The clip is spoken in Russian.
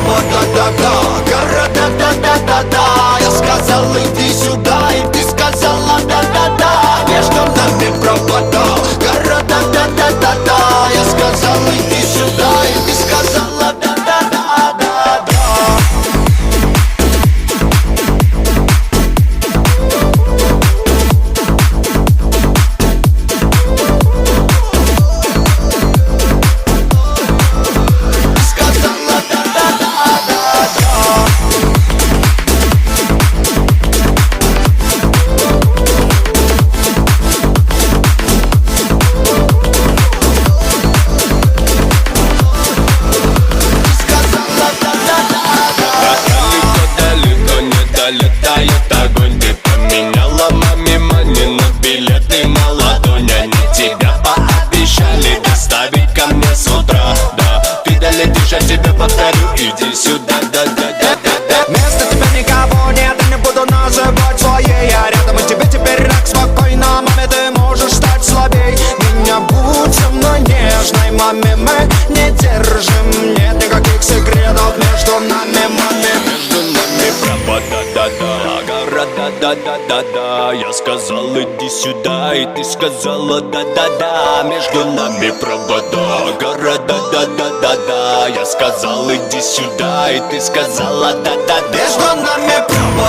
провода, да-да. Города, да-да-да-да. Я сказал, иди сюда, и ты сказала, да-да-да. Между нами провода. Города, да-да-да-да. Я сказал, иди сюда, и ты сказала, да-да-да-да-да. Летает огонь, ты поменяла маме мани на билеты на ладонь. Они тебя пообещали доставить ко мне с утра. Да, ты долетишь, я тебе повторю, иди сюда, да-да-да-да-да. Вместо тебя никого нет, я не буду называть своей. Я рядом, и тебе теперь так спокойно. Маме, ты можешь стать слабей. Меня будь со мной нежной, маме, мы не держим. Нет никаких секретов между нами, маме. Между нами провода, да-да. Города, да-да-да-да. Я сказал, иди сюда, и ты сказала, да-да-да. Между нами провода. Города, да-да-да-да. Я сказал, иди сюда, и ты сказала, да-да-да. Между нами провода.